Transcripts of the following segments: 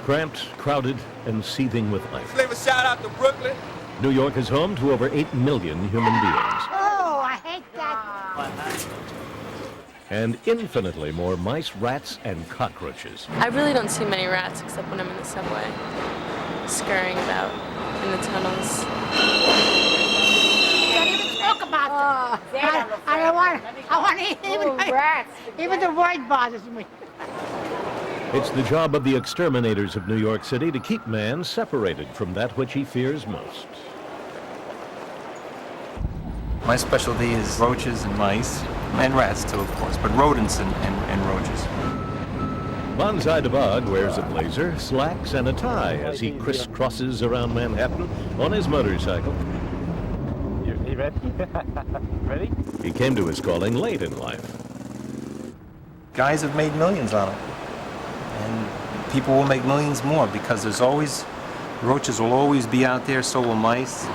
Cramped, crowded, and seething with life. Leave a shout out to Brooklyn. New York is home to over 8 million human beings. Oh, I hate that. And infinitely more mice, rats, and cockroaches. I really don't see many rats except when I'm in the subway, scurrying about in the tunnels. Don't even talk about them. I don't want. I want to even rats. Even the void bothers me. It's the job of the exterminators of New York City to keep man separated from that which he fears most. My specialty is roaches and mice, and rats too, of course, but rodents and roaches. Banzai DeBog wears a blazer, slacks, and a tie as he crisscrosses around Manhattan on his motorcycle. You ready? Ready? He came to his calling late in life. Guys have made millions on it. And people will make millions more because there's always, roaches will always be out there, so will mice.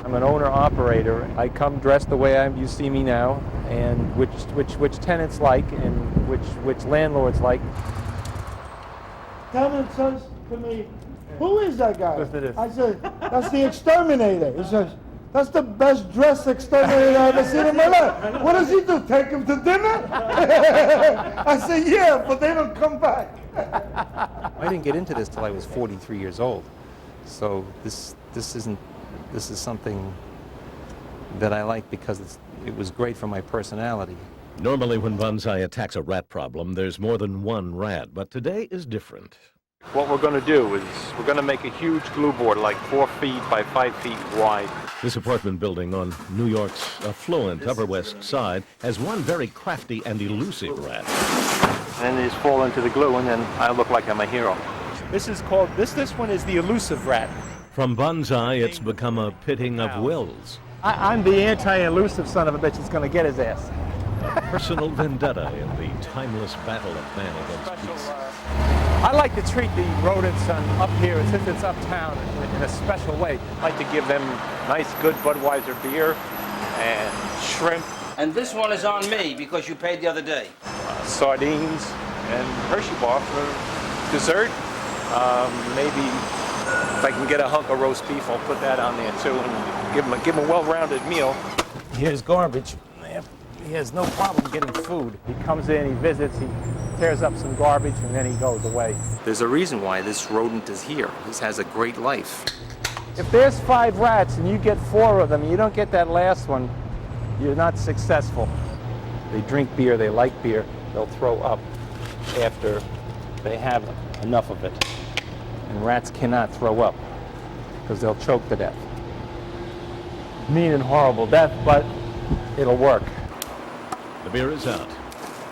I'm an owner-operator. I come dressed the way you see me now, and which tenants like and which landlords like. Tenant says to me, "Who is that guy?" Listen to this. I said, "That's the exterminator." He says, "That's the best dressed exterminator I've ever seen in my life. What does he do? Take him to dinner?" I said, "Yeah, but they don't come back." I didn't get into this till I was 43 years old, so this is something that I like because it was great for my personality. Normally when Banzai attacks a rat problem, there's more than one rat, but today is different. What we're going to do is we're going to make a huge glue board like 4 feet by 5 feet wide. This apartment building on New York's affluent Upper West Side has one very crafty and elusive rat. And then they just fall into the glue, and then I look like I'm a hero. This one is the elusive rat. From Banzai, it's become a pitting of wills. I'm the anti-elusive son of a bitch that's going to get his ass. A personal vendetta in the timeless battle of man against beast. I like to treat the rodents up here, since it's uptown, in a special way. I like to give them nice, good Budweiser beer and shrimp. And this one is on me because you paid the other day. Sardines and Hershey bar for dessert. Maybe if I can get a hunk of roast beef, I'll put that on there too and give them a well-rounded meal. Here's garbage. He has no problem getting food. He comes in, he visits, he tears up some garbage, and then he goes away. There's a reason why this rodent is here. This has a great life. If there's 5 rats and you get 4 of them, and you don't get that last one, you're not successful. They drink beer, they like beer, they'll throw up after they have enough of it. And rats cannot throw up because they'll choke to death. Mean and horrible death, but it'll work. The beer is out.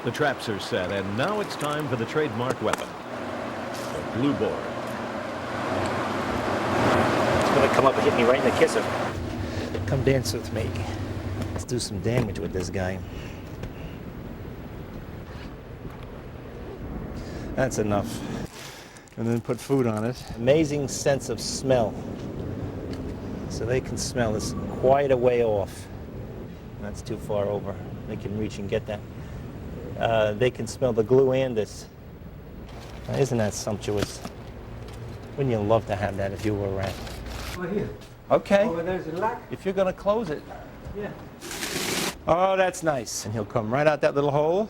The traps are set, and now it's time for the trademark weapon, the glue board. It's gonna come up and hit me right in the kisser. Come dance with me. Let's do some damage with this guy. That's enough. And then put food on it. Amazing sense of smell. So they can smell this quite a way off. That's too far over. They can reach and get that. They can smell the glue and this. Now, isn't that sumptuous? Wouldn't you love to have that if you were a rat? Oh, here. Okay. Oh, there's a lock. If you're gonna close it. Yeah. Oh, that's nice. And he'll come right out that little hole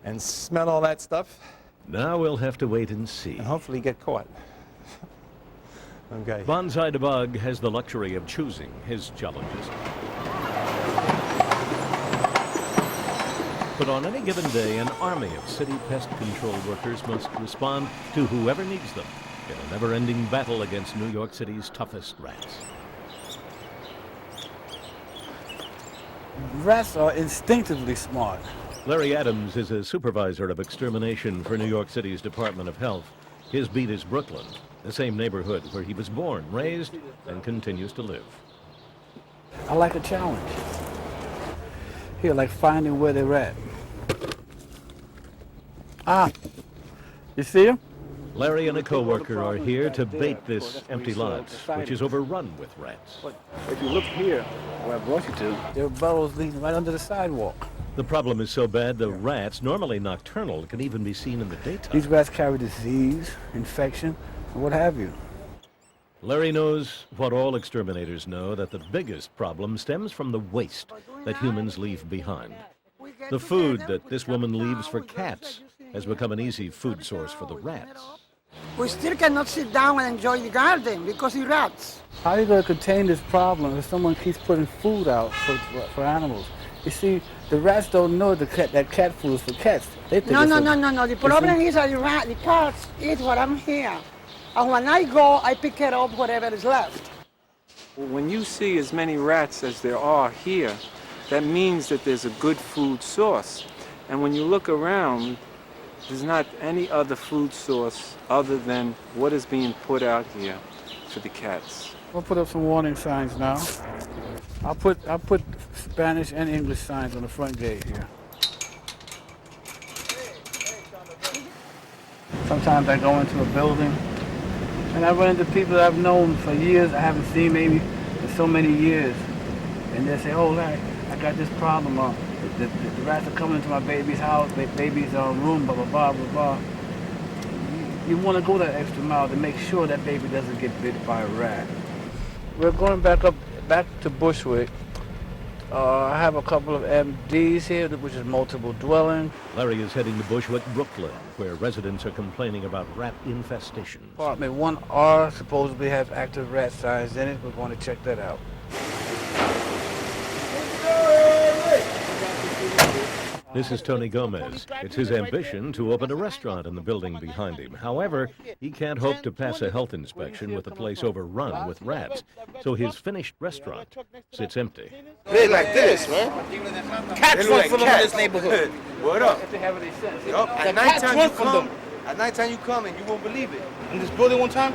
and smell all that stuff. Now we'll have to wait and see. And hopefully get caught. Okay. Banzai DeBog has the luxury of choosing his challenges. But on any given day, an army of city pest control workers must respond to whoever needs them in a never-ending battle against New York City's toughest rats. Rats are instinctively smart. Larry Adams is a supervisor of extermination for New York City's Department of Health. His beat is Brooklyn, the same neighborhood where he was born, raised, and continues to live. I like a challenge. Here, like finding where they're at. Ah, you see them? Larry and a coworker are here to bait this empty lot, which is overrun with rats. If you look here, where I brought you to, there are burrows leading right under the sidewalk. The problem is so bad the rats, normally nocturnal, can even be seen in the daytime. These rats carry disease, infection, and what have you. Larry knows what all exterminators know, that the biggest problem stems from the waste that humans leave behind. The food that this woman leaves for cats has become an easy food source for the rats. We still cannot sit down and enjoy the garden because of rats. How are you going to contain this problem if someone keeps putting food out for animals? You see, the rats don't know that cat food is for cats. They think No. The problem is that the cats eat what I'm here. And when I go, I pick it up whatever is left. When you see as many rats as there are here, that means that there's a good food source. And when you look around, there's not any other food source other than what is being put out here for the cats. I'll put up some warning signs now. I'll put Spanish and English signs on the front gate here. Sometimes I go into a building and I run into people that I've known for years, I haven't seen maybe for so many years. And they say, oh, Larry, I got this problem. The rats are coming into my baby's house, baby's room, blah, blah, blah, blah, blah. You want to go that extra mile to make sure that baby doesn't get bit by a rat. We're going back to Bushwick. I have a couple of MDs here, which is multiple dwelling. Larry is heading to Bushwick, Brooklyn, where residents are complaining about rat infestations. Apartment 1R supposedly has active rat signs in it. We're going to check that out. This is Tony Gomez. It's his ambition to open a restaurant in the building behind him. However, he can't hope to pass a health inspection with the place overrun with rats, so his finished restaurant sits empty. They like this, man. Cats run from them in this neighborhood. Word up. If they have any sense. At nighttime you come and you won't believe it. In this building one time,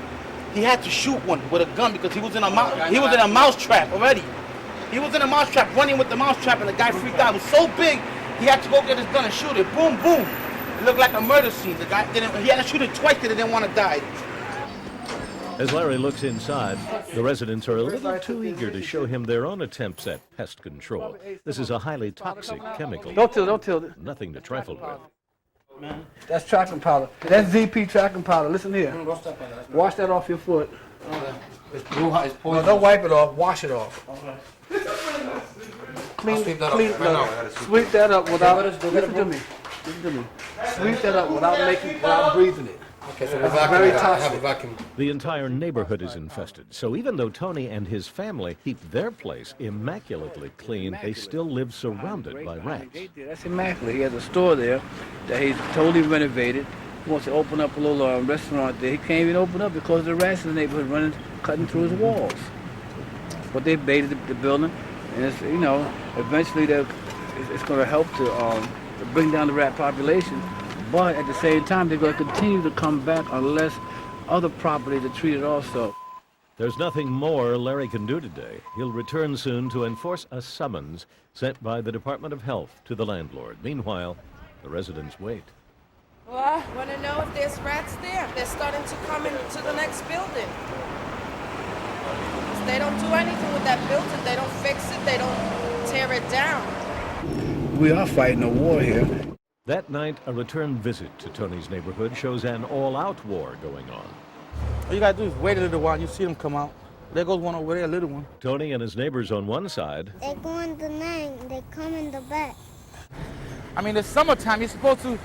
he had to shoot one with a gun because he was in a mouse trap already. He was in a mouse trap, running with the mouse trap, and the guy freaked out. It was so big, he had to go get his gun and shoot it. Boom, boom. It looked like a murder scene. The guy didn't. He had to shoot it twice because he didn't want to die. As Larry looks inside, the residents are a little too eager to show him their own attempts at pest control. This is a highly toxic chemical. Don't tilt it. Nothing to trifle with. That's tracking powder. That's ZP tracking powder. Listen here. Wash that off your foot. It's blue. It's poison. No, don't wipe it off. Wash it off. Sweep that up without. Listen to me. Sweep that up without breathing it. Okay, so it's very toxic. The entire neighborhood is infested, so even though Tony and his family keep their place immaculately clean, they still live surrounded by rats. That's immaculate. He has a store there that he's totally renovated. He wants to open up a little restaurant there. He can't even open up because the rats in the neighborhood cutting through his walls. But they baited the building, and it's, eventually it's going to help to bring down the rat population. But at the same time, they're going to continue to come back unless other properties are treated also. There's nothing more Larry can do today. He'll return soon to enforce a summons sent by the Department of Health to the landlord. Meanwhile, the residents wait. Well, I want to know if there's rats there. They're starting to come into the next building. They don't do anything with that building. They don't fix it. They don't tear it down. We are fighting a war here. That night, a return visit to Tony's neighborhood shows an all-out war going on. All you gotta do is wait a little while. You see them come out. There goes one over there, a little one. Tony and his neighbors on one side. They go in the night. They come in the back. I mean, it's summertime. You're supposed to.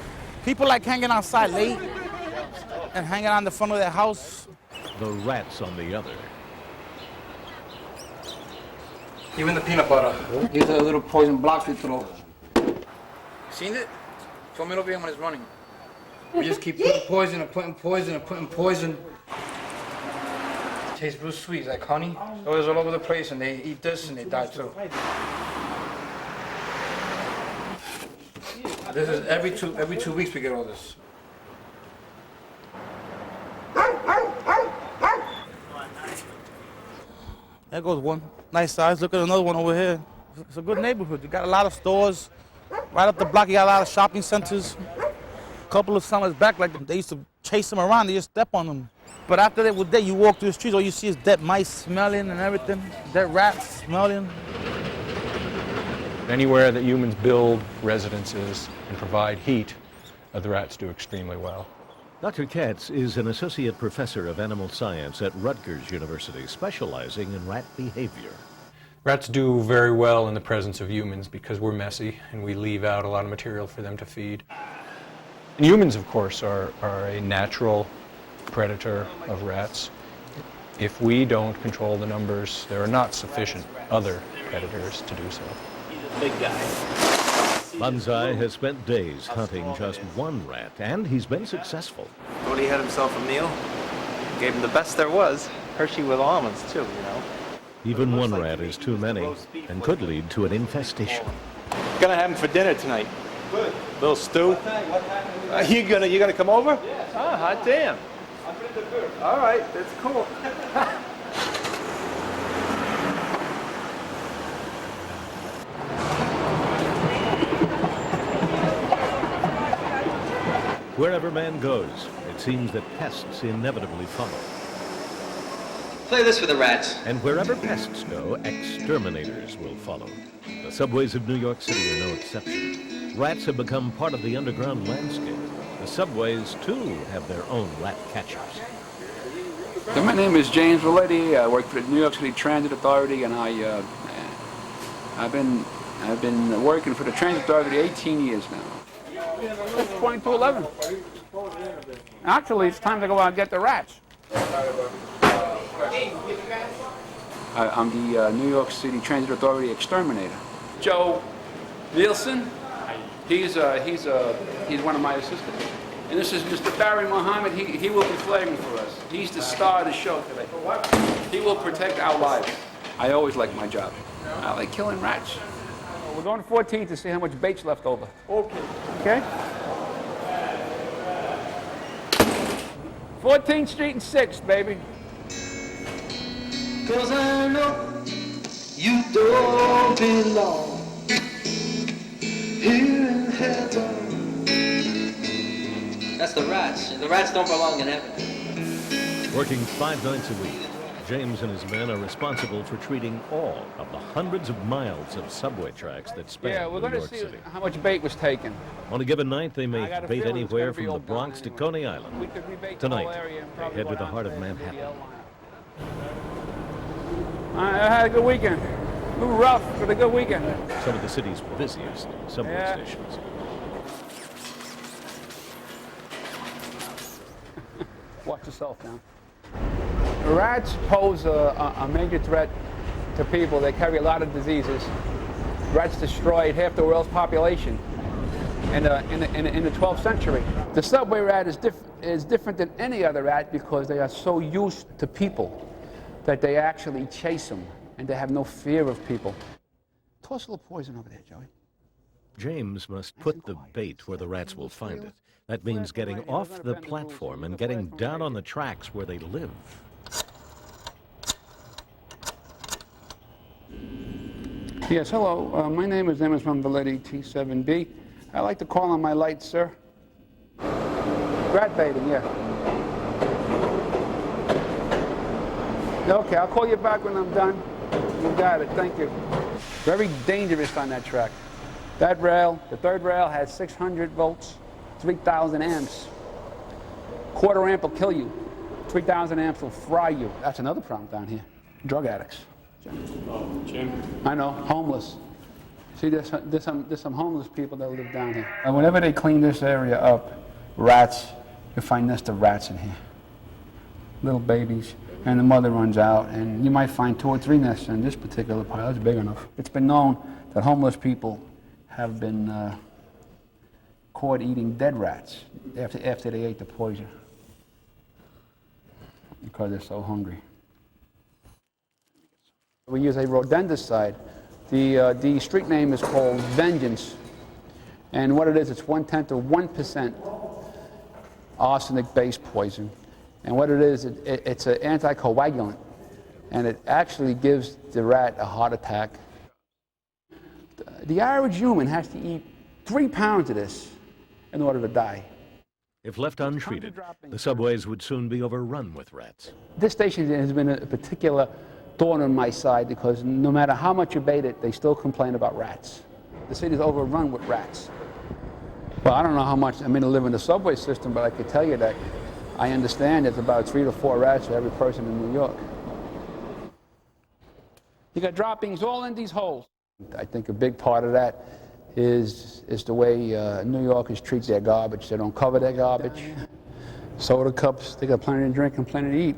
People like hanging outside late and hanging on the front of their house. The rats on the other. Even the peanut butter. These are the little poison blocks we throw. Seen it? Come over here when it's running. We just keep putting poison and putting poison and putting poison. Tastes real sweet, it's like honey. So it's all over the place, and they eat this and they die too. This is every two weeks we get all this. There goes one. Nice size. Look at another one over here. It's a good neighborhood. You got a lot of stores. Right up the block, you got a lot of shopping centers. A couple of summers back, like they used to chase them around, they just step on them. But after they were dead, you walk through the streets, all you see is dead mice smelling and everything, dead rats smelling. Anywhere that humans build residences and provide heat, the rats do extremely well. Dr. Katz is an associate professor of animal science at Rutgers University, specializing in rat behavior. Rats do very well in the presence of humans because we're messy and we leave out a lot of material for them to feed. And humans, of course, are a natural predator of rats. If we don't control the numbers, there are not sufficient other predators to do so. Big guy. Banzai has spent days hunting just one rat, and he's been successful. When he had himself a meal, gave him the best there was. Hershey with almonds, too, you know. Even one rat is too many and could lead to an infestation. Gonna have him for dinner tonight. Good. Little stew. You gonna come over? Yes. Ah, hot damn. All right, that's cool. Wherever man goes, it seems that pests inevitably follow. Play this for the rats. And wherever pests go, exterminators will follow. The subways of New York City are no exception. Rats have become part of the underground landscape. The subways, too, have their own rat catchers. So my name is James Valetti. I work for the New York City Transit Authority, and I've been working for the Transit Authority 18 years now. It's 20 to 11. Actually, it's time to go out and get the rats. I'm the New York City Transit Authority exterminator. Joe Nielsen, he's one of my assistants. And this is Mr. Barry Mohammed. He will be flagging for us. He's the star of the show today. He will protect our lives. I always like my job. I like killing rats. We're going to 14th to see how much bait's left over. Okay. Okay? 14th Street and 6th, baby. 'Cause I know you don't belong here in heaven. That's the rats. The rats don't belong in heaven. Working 5 nights a week, James and his men are responsible for treating all of the hundreds of miles of subway tracks that span we're New going to York see City. how much bait was taken. On a given night, they I make got a bait feeling it's anywhere gonna be from the all Bronx to down Coney We Island. could rebait the Tonight, whole area and they probably head go to the down heart of to Manhattan. I had a good weekend. A little rough, but a good weekend. Some of the city's busiest subway stations. Watch yourself now. Rats pose a major threat to people. They carry a lot of diseases. Rats destroyed half the world's population in the 12th century. The subway rat is different than any other rat because they are so used to people that they actually chase them and they have no fear of people. Toss a little poison over there, Joey. James must put the bait where the rats will find it. That means getting off the platform and getting down on the tracks where they live. Yes, hello. My name is Emerson Valetti, T7B. I like to call on my lights, sir. Rat baiting, yeah. Okay, I'll call you back when I'm done. You got it, thank you. Very dangerous on that track. That rail, the third rail, has 600 volts, 3,000 amps. Quarter amp will kill you. 3,000 amps will fry you. That's another problem down here. Drug addicts. Jim? I know, homeless. See, there's some homeless people that live down here. And whenever they clean this area up, rats, you'll find nests of rats in here. Little babies. And the mother runs out, and you might find 2 or 3 nests in this particular pile. It's big enough. It's been known that homeless people have been caught eating dead rats after they ate the poison because they're so hungry. We use a rodenticide. The street name is called Vengeance, and what it is, it's 1/10 of 1% arsenic-based poison. And what it is, it's an anticoagulant, and it actually gives the rat a heart attack. The average human has to eat 3 pounds of this in order to die. If left untreated, the subways would soon be overrun with rats. This station has been a particular thorn on my side because no matter how much you bait it, they still complain about rats. The city's overrun with rats. Well, I don't know how much, I mean, I live in the subway system, but I could tell you that I understand there's about 3 to 4 rats for every person in New York. You got droppings all in these holes. I think a big part of that is the way New Yorkers treat their garbage. They don't cover their garbage. Soda cups, they got plenty to drink and plenty to eat.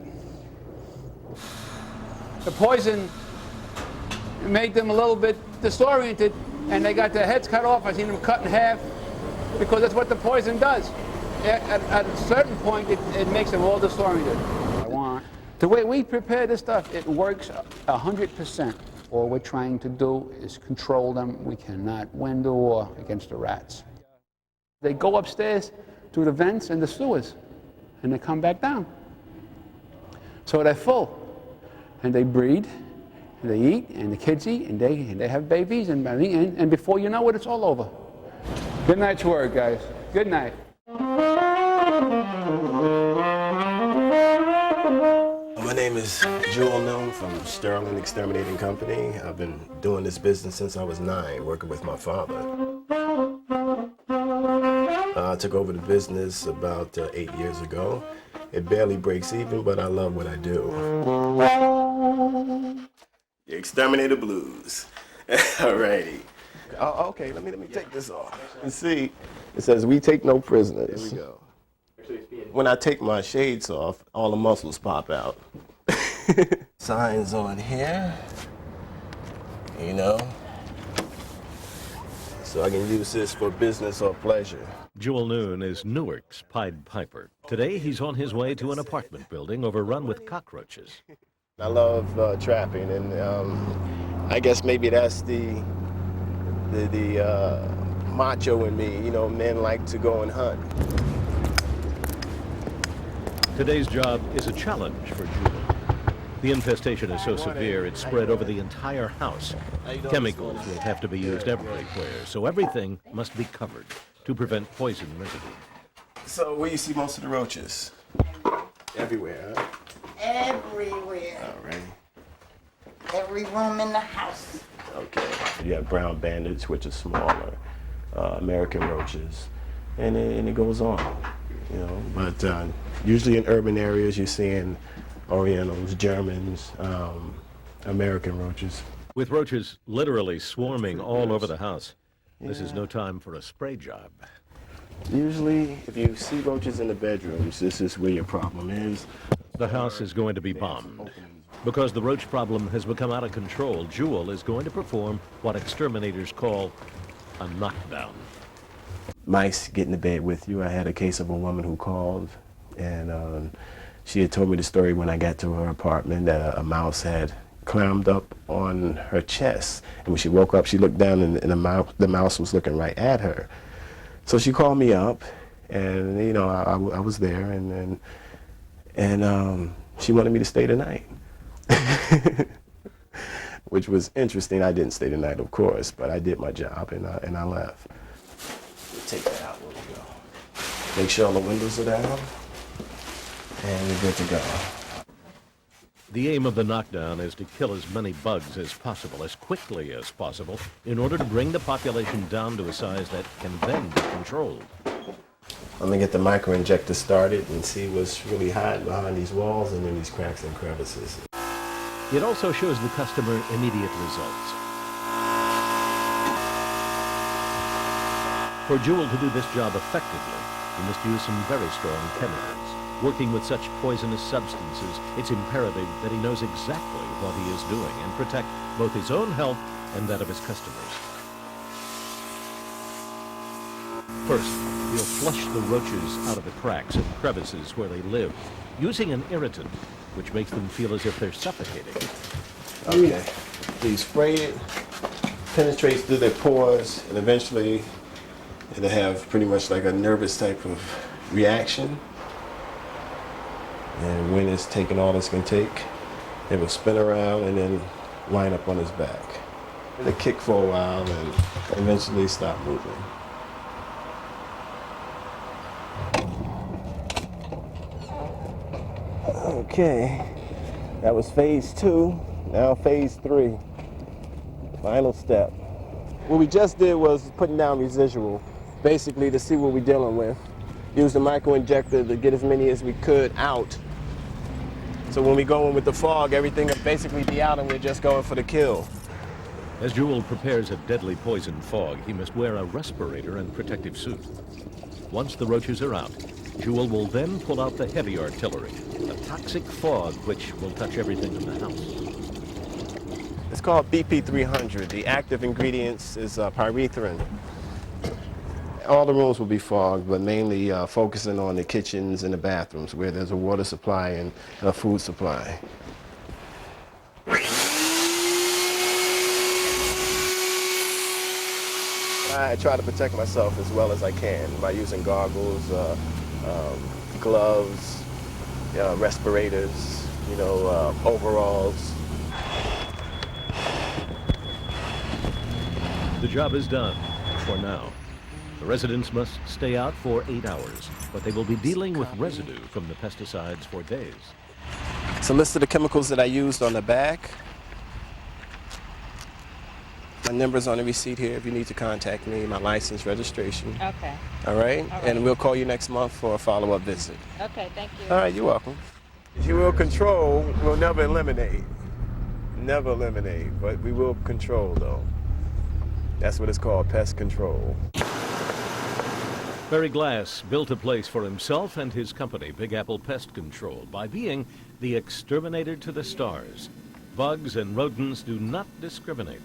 The poison made them a little bit disoriented, and they got their heads cut off. I've seen them cut in half, because that's what the poison does. At a certain point, it makes them all disoriented. The way we prepare this stuff, it works 100%. All we're trying to do is control them. We cannot win the war against the rats. They go upstairs through the vents and the sewers, and they come back down. So they're full, and they breed, and they eat, and the kids eat, and they have babies, and before you know it, it's all over. Good night's work, guys. Good night. My name is Jewel Noon from Sterling Exterminating Company. I've been doing this business since I was 9, working with my father. I took over the business about 8 years ago. It barely breaks even, but I love what I do. The Exterminator Blues. Alrighty. Oh, okay, let me take this off. You see, it says, "We take no prisoners." There we go. When I take my shades off, all the muscles pop out. Signs on here, you know, so I can use this for business or pleasure. Jewel Noon is Newark's Pied Piper. Today he's on his way to an apartment building overrun with cockroaches. I love trapping, and I guess maybe that's the macho in me. You know, men like to go and hunt. Today's job is a challenge for Jewel. The infestation is so severe it's spread over the entire house. Chemicals will have to be used everywhere, so everything must be covered to prevent poison residue. So where you see most of the roaches? Everywhere, huh? Everywhere. All right. Every room in the house. Okay. You have brown bandits, which are smaller, American roaches, and it goes on, you know. But usually in urban areas, you're seeing Orientals, Germans, American roaches. With roaches literally swarming all over the house, this is no time for a spray job. Usually, if you see roaches in the bedrooms, this is where your problem is. The house is going to be bombed. Because the roach problem has become out of control, Jewel is going to perform what exterminators call a knockdown. Mice get in the bed with you. I had a case of a woman who called, and she had told me the story when I got to her apartment that a mouse had climbed up on her chest. And when she woke up, she looked down, and the mouse was looking right at her. So she called me up, and you know, I was there, and she wanted me to stay the night. Which was interesting. I didn't stay the night, of course, but I did my job, and I left. Take that out, where we go. Make sure all the windows are down, and we're good to go. The aim of the knockdown is to kill as many bugs as possible, as quickly as possible, in order to bring the population down to a size that can then be controlled. I'm gonna get the micro-injector started and see what's really hiding behind these walls and in these cracks and crevices. It also shows the customer immediate results. For Jewel to do this job effectively, he must use some very strong chemicals. Working with such poisonous substances, it's imperative that he knows exactly what he is doing and protect both his own health and that of his customers. First, he'll flush the roaches out of the cracks and crevices where they live, using an irritant, which makes them feel as if they're suffocating. Okay, so you spray it, penetrates through their pores, and eventually it'll have pretty much like a nervous type of reaction. And when it's taken all this can take, it will spin around and then line up on his back. It'll kick for a while and eventually stop moving. Okay, that was phase 2, now phase 3. Final step. What we just did was putting down residual, basically to see what we're dealing with. Use the micro-injector to get as many as we could out. So when we go in with the fog, everything will basically be out and we're just going for the kill. As Jewel prepares a deadly poison fog, he must wear a respirator and protective suit. Once the roaches are out, Jewel will then pull out the heavy artillery, a toxic fog which will touch everything in the house. It's called BP300. The active ingredients is pyrethrin. All the rooms will be fogged, but mainly focusing on the kitchens and the bathrooms where there's a water supply and a food supply. I try to protect myself as well as I can by using goggles, gloves, respirators, overalls. The job is done, for now. The residents must stay out for 8 hours, but they will be dealing with residue from the pesticides for days. It's a list of the chemicals that I used on the back. My number's on the receipt here if you need to contact me, my license, registration. Okay. All right? And we'll call you next month for a follow-up visit. Okay, thank you. All right, you're welcome. You will control, we'll never eliminate. Never eliminate, but we will control, though. That's what it's called, pest control. Barry Glass built a place for himself and his company, Big Apple Pest Control, by being the exterminator to the stars. Bugs and rodents do not discriminate.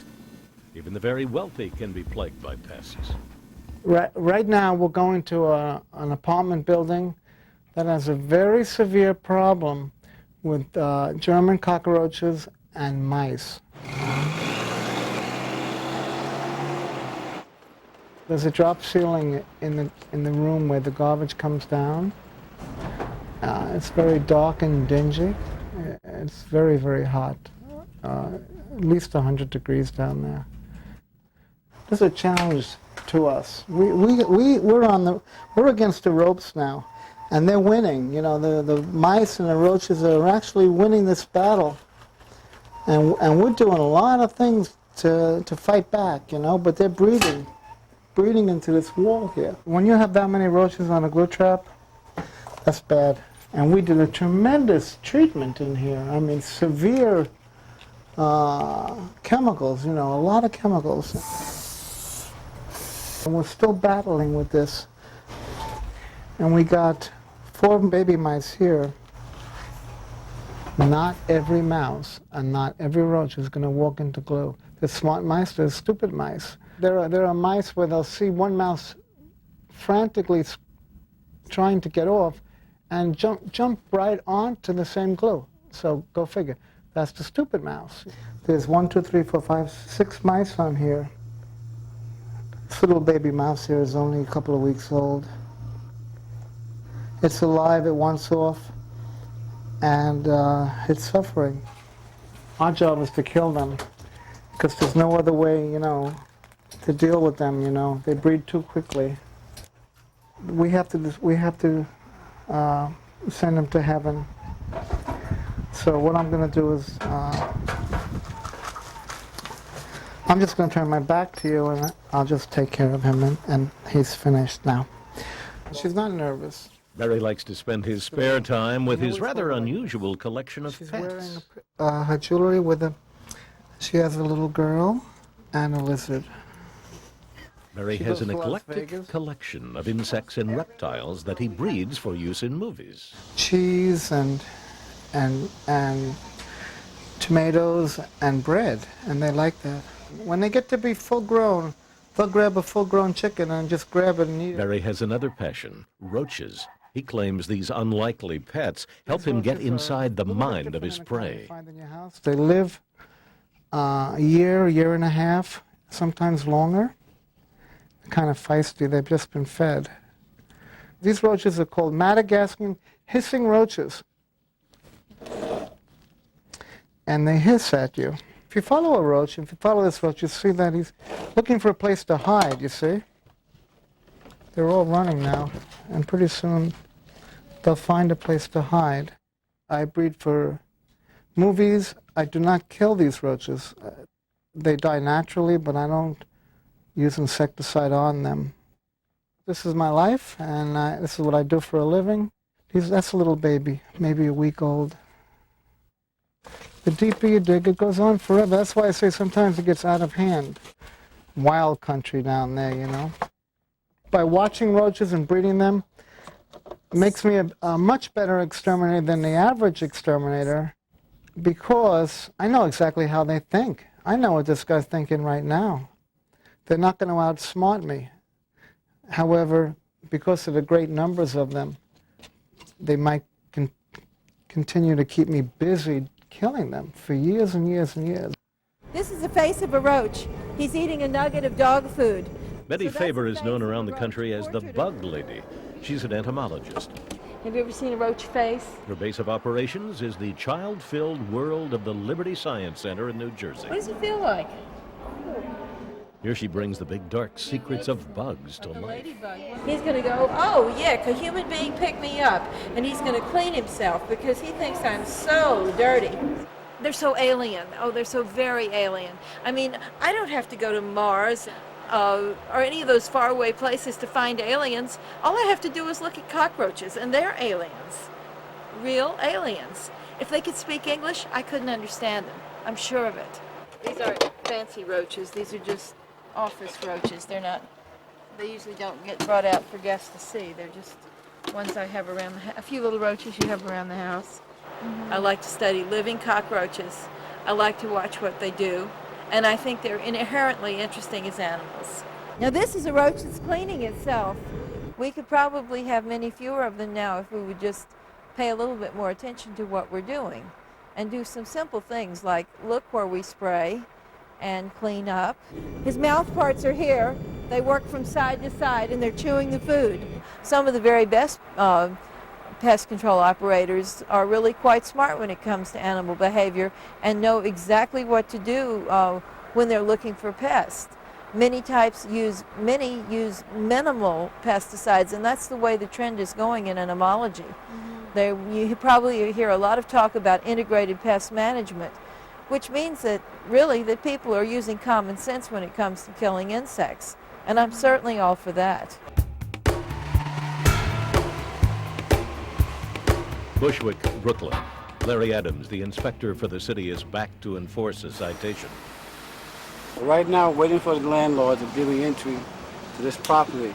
Even the very wealthy can be plagued by pests. Right now, we're going to an apartment building that has a very severe problem with German cockroaches and mice. There's a drop ceiling in the room where the garbage comes down. It's very dark and dingy. It's very, very hot. At least 100 degrees down there. This is a challenge to us. We're against the ropes now, and they're winning. You know, the mice and the roaches are actually winning this battle, and we're doing a lot of things to fight back. You know, but they're breeding into this wall here. When you have that many roaches on a glue trap, that's bad. And we did a tremendous treatment in here. I mean, severe chemicals. You know, a lot of chemicals. And we're still battling with this. And we got 4 baby mice here. Not every mouse and not every roach is going to walk into glue. There's smart mice, there's stupid mice. There are mice where they'll see one mouse frantically trying to get off and jump right onto the same glue. So go figure. That's the stupid mouse. There's 1, 2, 3, 4, 5, 6 mice on here. This little baby mouse here is only a couple of weeks old. It's alive, it wants off, and it's suffering. Our job is to kill them, because there's no other way, you know, to deal with them, you know. They breed too quickly. We have to send them to heaven. So what I'm going to do is, I'm just going to turn my back to you, and I'll just take care of him, and he's finished now. She's not nervous. Barry likes to spend his spare time with his rather unusual collection of She's pets. wearing her jewelry with a... She has a little girl and a lizard. Barry has an eclectic collection of insects and reptiles that he breeds for use in movies. Cheese and tomatoes and bread, and they like that. When they get to be full grown, they'll grab a full-grown chicken and just grab it and eat it. Barry has another passion, roaches. He claims these unlikely pets help him get inside the mind of his prey. They live a year and a half, sometimes longer. They're kind of feisty. They've just been fed. These roaches are called Madagascan hissing roaches. And they hiss at you. If you follow a roach, if you follow this roach, you see that he's looking for a place to hide, you see? They're all running now, and pretty soon they'll find a place to hide. I breed for movies. I do not kill these roaches. They die naturally, but I don't use insecticide on them. This is my life, and this is what I do for a living. That's a little baby, maybe a week old. The deeper you dig, it goes on forever. That's why I say sometimes it gets out of hand. Wild country down there, you know. By watching roaches and breeding them, it makes me a much better exterminator than the average exterminator, because I know exactly how they think. I know what this guy's thinking right now. They're not going to outsmart me. However, because of the great numbers of them, they might continue to keep me busy killing them for years and years and years. This is the face of a roach. He's eating a nugget of dog food. Betty Faber is known around the country as the Bug Lady. She's an entomologist. Have you ever seen a roach face? Her base of operations is the child-filled world of the Liberty Science Center in New Jersey. What does it feel like? Here she brings the big dark secrets of bugs to life. He's going to go, oh yeah, a human being picked me up, and he's going to clean himself because he thinks I'm so dirty. They're so alien. Oh, they're so very alien. I mean, I don't have to go to Mars or any of those faraway places to find aliens. All I have to do is look at cockroaches, and they're aliens. Real aliens. If they could speak English, I couldn't understand them. I'm sure of it. These aren't fancy roaches. These are just office roaches. They're not, they usually don't get brought out for guests to see. They're just ones I have around a few little roaches you have around the house. I like to study living cockroaches. I like to watch what they do, and I think they're inherently interesting as animals. Now this is a roach that's cleaning itself. We could probably have many fewer of them now if we would just pay a little bit more attention to what we're doing and do some simple things like look where we spray and clean up. His mouth parts are here. They work from side to side and they're chewing the food. Some of the very best pest control operators are really quite smart when it comes to animal behavior and know exactly what to do when they're looking for pests. Many use minimal pesticides, and that's the way the trend is going in entomology. You probably hear a lot of talk about integrated pest management, which means that really that people are using common sense when it comes to killing insects, and I'm certainly all for that. Bushwick, Brooklyn. Larry Adams, the inspector for the city, is back to enforce a citation. Right now, waiting for the landlord to give me entry to this property.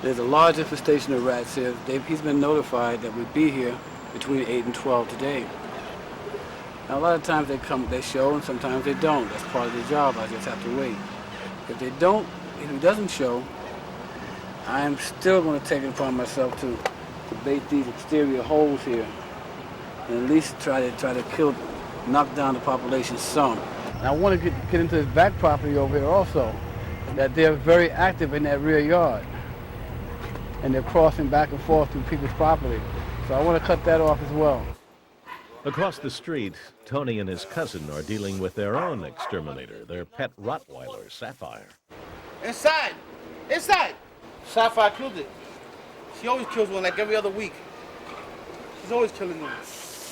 There's a large infestation of rats here. He's been notified that we'd be here between 8 and 12 today. Now, a lot of times they show, and sometimes they don't. That's part of the job. I just have to wait. If he doesn't show, I'm still going to take it upon myself to bait these exterior holes here, and at least try to knock down the population some. And I want to get into this back property over here also, that they're very active in that rear yard, and they're crossing back and forth through people's property. So I want to cut that off as well. Across the street, Tony and his cousin are dealing with their own exterminator, their pet Rottweiler, Sapphire. Inside! Inside! Sapphire killed it. She always kills one like every other week. She's always killing them.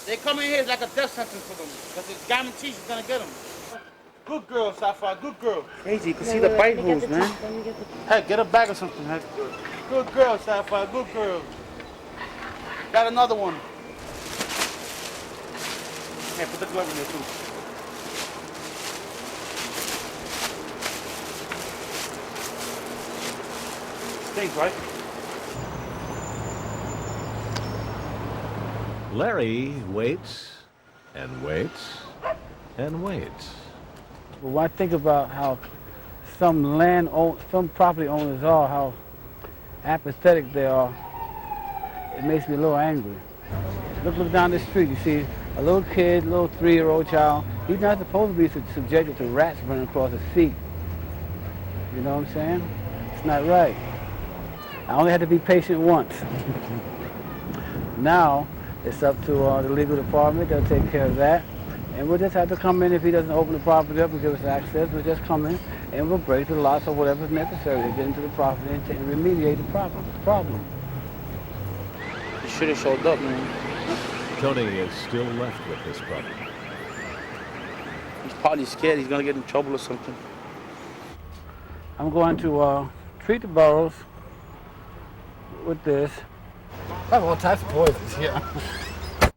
They come in here, it's like a death sentence for them, because it's guaranteed she's gonna get them. Good girl, Sapphire, good girl. Crazy, you can see the bite holes, man. Hey, get a bag or something, hey. Good girl, Sapphire, good girl. Got another one. Hey, put the glove in there, too. Stinks, right? Larry waits and waits and waits. Well, when I think about how some property owners are, how apathetic they are, it makes me a little angry. Look down the street, you see a little kid, little 3-year-old child. He's not supposed to be subjected to rats running across his feet. You know what I'm saying? It's not right. I only had to be patient once. Now, it's up to the legal department. They'll take care of that. And we'll just have to come in if he doesn't open the property up and give us access. We'll just come in and we'll break the locks or whatever's necessary to get into the property and remediate the problem. You should have showed up, man. Tony is still left with this problem. He's probably scared he's gonna get in trouble or something. I'm going to treat the burrows with this. I have all types of poisons here.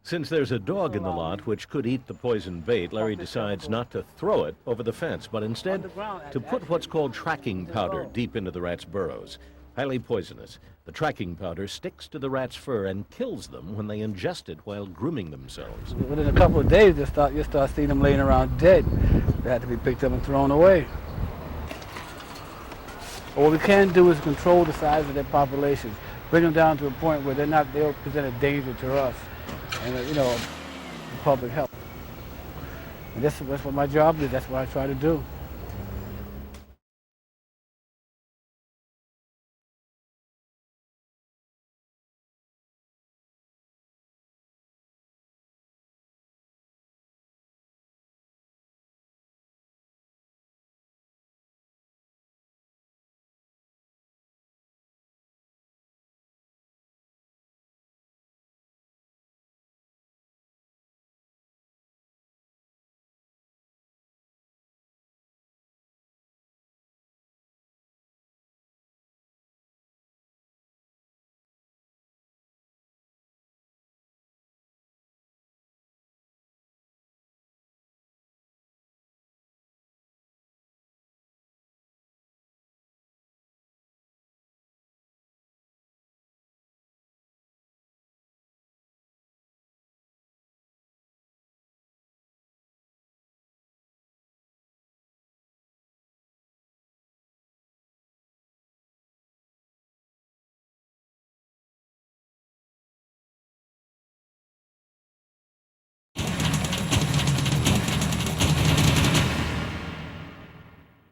Since there's a dog in the lot which could eat the poison bait, Larry decides not to throw it over the fence, but instead to put what's called tracking powder deep into the rat's burrows. Highly poisonous. The tracking powder sticks to the rat's fur and kills them when they ingest it while grooming themselves. Within a couple of days, you start seeing them laying around dead. They had to be picked up and thrown away. But what we can do is control the size of their populations, bring them down to a point where they'll present a danger to us and, public health. And that's what my job is. That's what I try to do.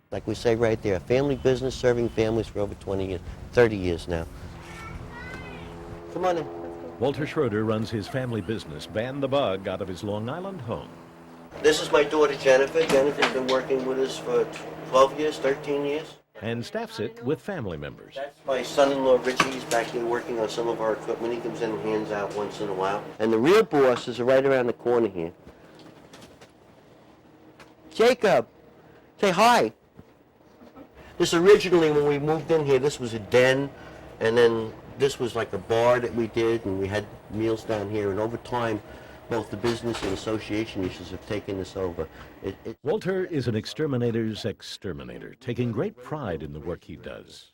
Like we say right there, a family business serving families for over 20 years, 30 years now. Come on in. Walter Schroeder runs his family business, Ban the Bug, out of his Long Island home. This is my daughter, Jennifer. Jennifer's been working with us for 12 years, 13 years. And staffs it with family members. That's my son-in-law, Richie. He's back there working on some of our equipment. He comes in and hands out once in a while. And the real boss is right around the corner here. Jacob, say hi. This originally, when we moved in here, this was a den, and then this was like a bar that we did, and we had meals down here, and over time, both the business and association issues have taken this over. Walter is an exterminator's exterminator, taking great pride in the work he does.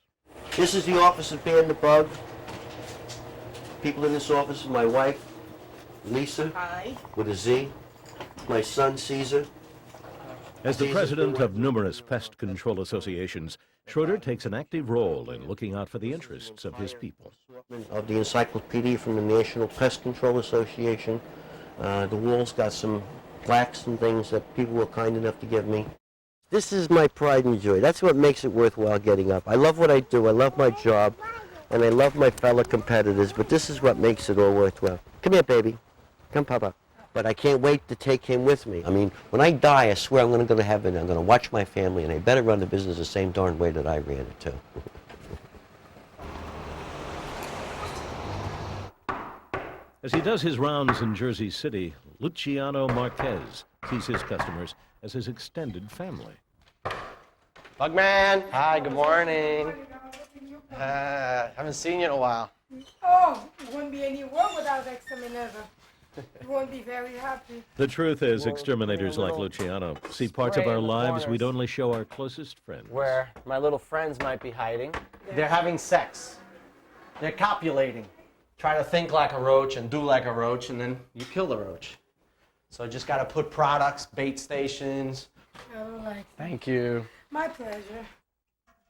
This is the office of Ban the Bug. People in this office is my wife, Lisa, Hi. with a Z, my son, Caesar. As the president of numerous pest control associations, Schroeder takes an active role in looking out for the interests of his people. Of the encyclopedia from the National Pest Control Association. The wall's got some plaques and things that people were kind enough to give me. This is my pride and joy. That's what makes it worthwhile getting up. I love what I do. I love my job, and I love my fellow competitors, but this is what makes it all worthwhile. Come here, baby. Come, Papa. But I can't wait to take him with me. I mean, when I die, I swear I'm going to go to heaven. I'm going to watch my family, and I better run the business the same darn way that I ran it, too. As he does his rounds in Jersey City, Luciano Marquez sees his customers as his extended family. Bugman, hi, good morning. Haven't seen you in a while. Oh, it won't be any work without Exterminator. You won't be very happy. The truth is, exterminators like Luciano see parts of our lives we'd only show our closest friends. Where my little friends might be hiding. They're having sex. They're copulating. Try to think like a roach and do like a roach, and then you kill the roach. So just got to put products, bait stations. I don't like that. Thank you. My pleasure.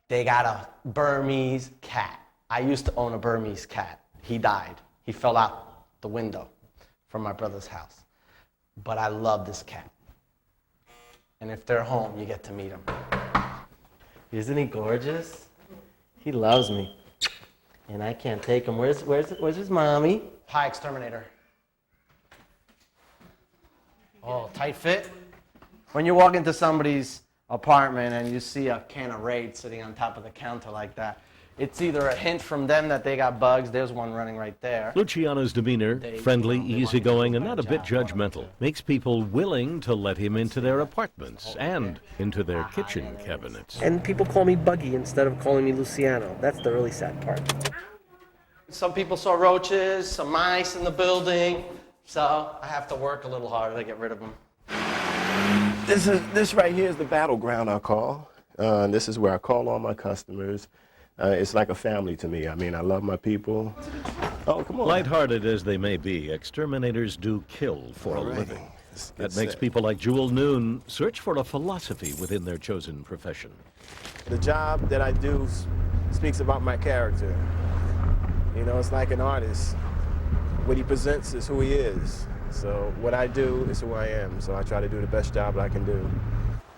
They got a Burmese cat. I used to own a Burmese cat. He died. He fell out the window from my brother's house. But I love this cat. And if they're home, you get to meet him. Isn't he gorgeous? He loves me. And I can't take him. Where's his mommy? Hi, Exterminator. Oh, tight fit? When you walk into somebody's apartment and you see a can of Raid sitting on top of the counter like that, It's either a hint from them that they got bugs. There's one running right there. Luciano's demeanor, friendly, easygoing, and not a bit judgmental, makes people willing to let him into their apartments and into their kitchen cabinets. And people call me Buggy instead of calling me Luciano. That's the really sad part. Some people saw roaches, some mice in the building, so I have to work a little harder to get rid of them. This right here is the battleground I call. This is where I call all my customers. It's like a family to me. I mean, I love my people. Oh, come on. Lighthearted as they may be, exterminators do kill for a living. That makes people like Jewel Noon search for a philosophy within their chosen profession. The job that I do speaks about my character. You know, it's like an artist. What he presents is who he is. So what I do is who I am. So I try to do the best job I can do.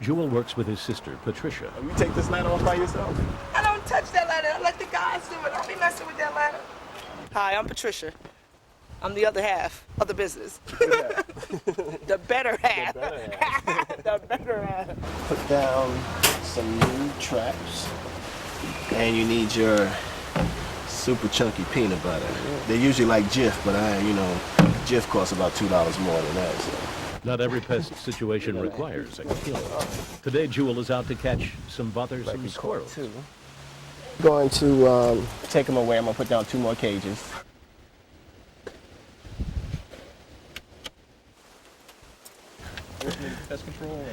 Jewel works with his sister, Patricia. You take this ladder off by yourself? I don't touch that ladder. I let the guys do it. Don't be messing with that ladder. Hi, I'm Patricia. I'm the other half of the business. The better half. The better half. Put down some new traps. And you need your super chunky peanut butter. They're usually like Jif, but Jif costs about $2 more than that. So. Not every pest situation requires a kill. Today, Jewel is out to catch some bothersome squirrels. Going to take them away. I'm going to put down 2 more cages. Pest control?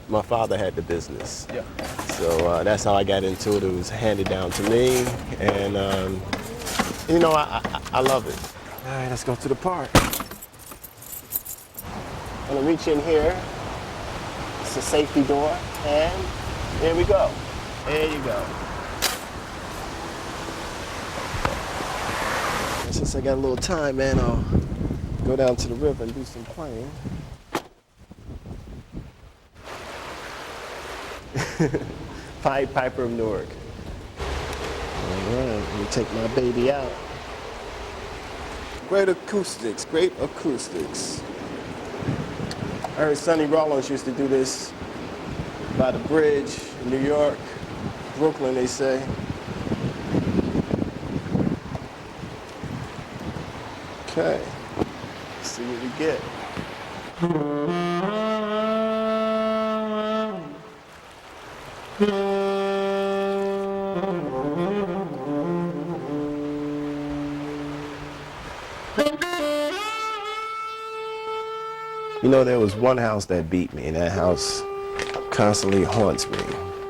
My father had the business. Yeah. So that's how I got into it. It was handed down to me. And, I love it. All right, let's go to the park. I'm gonna reach in here. It's a safety door, and there we go. There you go. And since I got a little time, man, I'll go down to the river and do some playing. Pied Piper of Newark. All right, let me take my baby out. Great acoustics, great acoustics. I heard Sonny Rollins used to do this by the bridge in New York, Brooklyn, they say. Okay, let's see what we get. You know, there was one house that beat me, and that house constantly haunts me.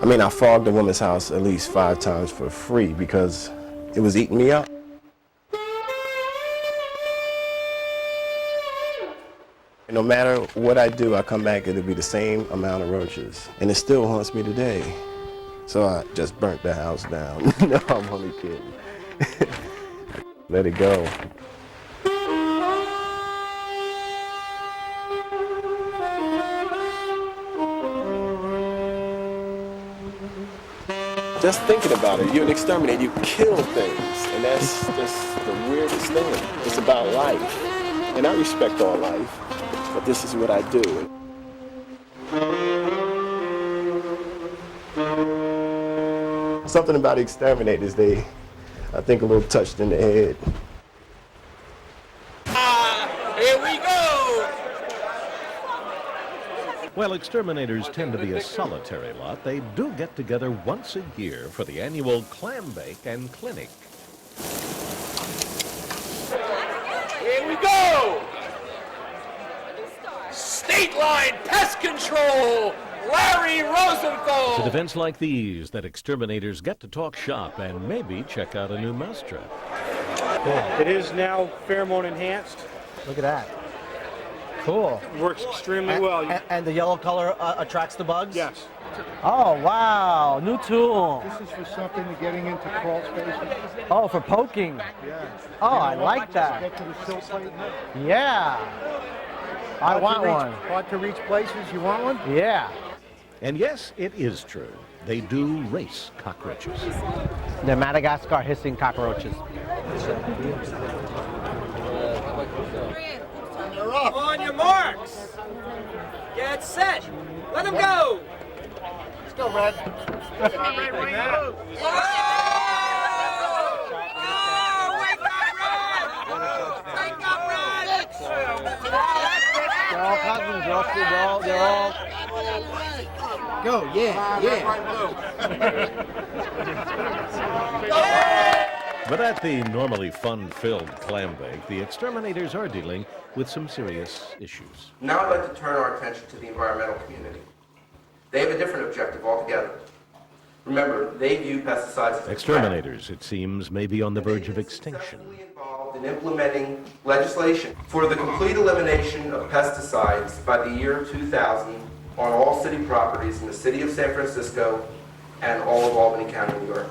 I mean, I fogged a woman's house at least 5 times for free because it was eating me up. And no matter what I do, I come back, it'll be the same amount of roaches. And it still haunts me today. So I just burnt the house down. No, I'm only kidding. Let it go. Just thinking about it, you're an exterminator, you kill things, and that's just the weirdest thing. It's about life, and I respect all life, but this is what I do. Something about exterminators, I think, a little touched in the head. Here we go! While exterminators tend to be a solitary lot, they do get together once a year for the annual clam bake and clinic. Here we go! State line pest control! Larry Rosenbaum! It's at events like these that exterminators get to talk shop and maybe check out a new mousetrap. It is now pheromone enhanced. Look at that. Cool. Works extremely well. And the yellow color attracts the bugs? Yes. Oh, wow. New tool. This is for something getting into crawl spaces. Oh, for poking. Yeah. Oh, I like that. Get to the sill plate. Yeah. I want one. Hard to reach places. You want one? Yeah. And yes, it is true. They do race cockroaches. They're Madagascar hissing cockroaches. You're off. On your marks. Get set. Let him go. Let's go, Red. Red, all cousins, they're all. Go, yeah. But at the normally fun-filled clam bake, the exterminators are dealing with some serious issues. Now I'd like to turn our attention to the environmental community. They have a different objective altogether. Remember, they view pesticides as Exterminators, it seems, may be on the verge of extinction. involved in implementing legislation for the complete elimination of pesticides by the year 2000 on all city properties in the city of San Francisco and all of Albany County, New York.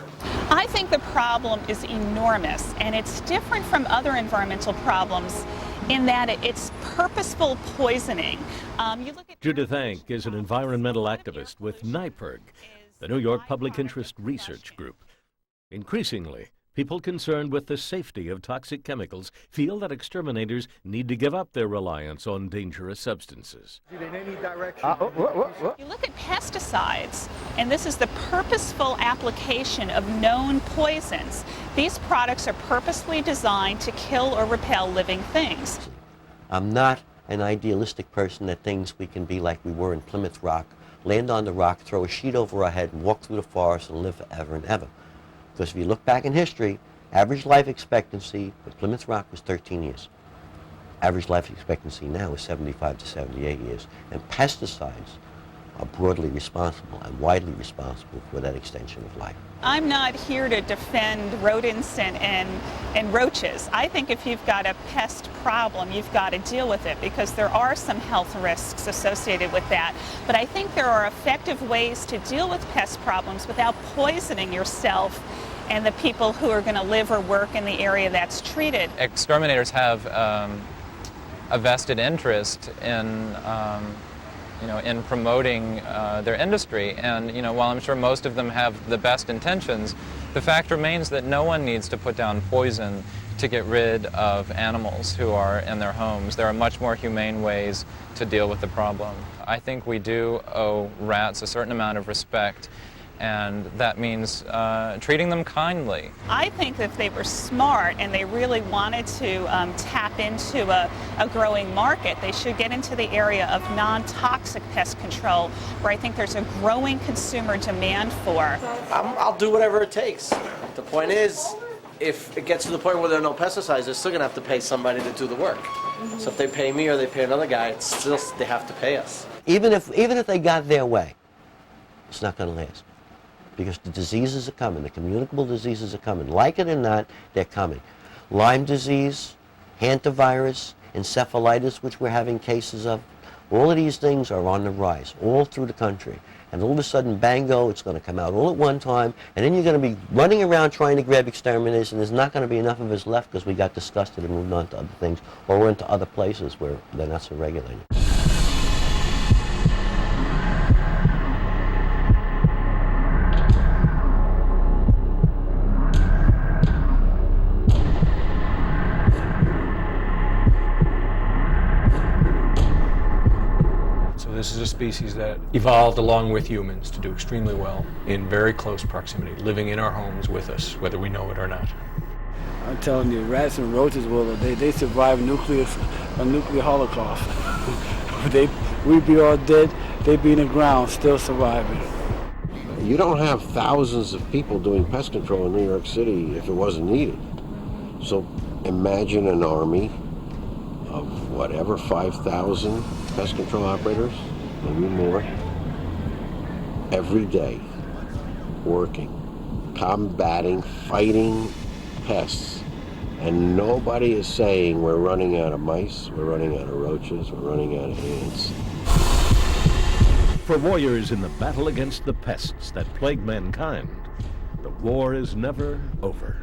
I think the problem is enormous, and it's different from other environmental problems in that it's purposeful poisoning. Judith Hank is an environmental activist with NYPIRG, the New York Public Interest Research Group. Increasingly, people concerned with the safety of toxic chemicals feel that exterminators need to give up their reliance on dangerous substances. You look at pesticides, and this is the purposeful application of known poisons. These products are purposely designed to kill or repel living things. I'm not an idealistic person that thinks we can be like we were in Plymouth Rock, land on the rock, throw a sheet over our head, and walk through the forest and live forever and ever. Because if you look back in history, average life expectancy for Plymouth Rock was 13 years. Average life expectancy now is 75 to 78 years. And pesticides are broadly responsible and widely responsible for that extension of life. I'm not here to defend rodents and roaches. I think if you've got a pest problem, you've got to deal with it because there are some health risks associated with that. But I think there are effective ways to deal with pest problems without poisoning yourself and the people who are going to live or work in the area that's treated. Exterminators have a vested interest in in promoting their industry. And while I'm sure most of them have the best intentions, the fact remains that no one needs to put down poison to get rid of animals who are in their homes. There are much more humane ways to deal with the problem. I think we do owe rats a certain amount of respect, and that means treating them kindly. I think if they were smart and they really wanted to tap into a growing market, they should get into the area of non-toxic pest control, where I think there's a growing consumer demand for. I'll do whatever it takes. The point is, if it gets to the point where there are no pesticides, they're still going to have to pay somebody to do the work. So if they pay me or they pay another guy, it's still, they have to pay us. Even if they got their way, it's not going to last. Because the diseases are coming, the communicable diseases are coming. Like it or not, they're coming. Lyme disease, hantavirus, encephalitis, which we're having cases of, all of these things are on the rise all through the country. And all of a sudden, bango, it's going to come out all at one time, and then you're going to be running around trying to grab exterminators, and there's not going to be enough of us left because we got disgusted and moved on to other things, or we're into other places where they're not so regulated. This is a species that evolved along with humans to do extremely well in very close proximity, living in our homes with us, whether we know it or not. I'm telling you, rats and roaches they survive a nuclear holocaust. We'd be all dead, they'd be in the ground, still surviving. You don't have thousands of people doing pest control in New York City if it wasn't needed. So imagine an army of whatever, 5,000 pest control operators, maybe more, every day, working, combating, fighting pests. And nobody is saying we're running out of mice, we're running out of roaches, we're running out of ants. For warriors in the battle against the pests that plague mankind, the war is never over.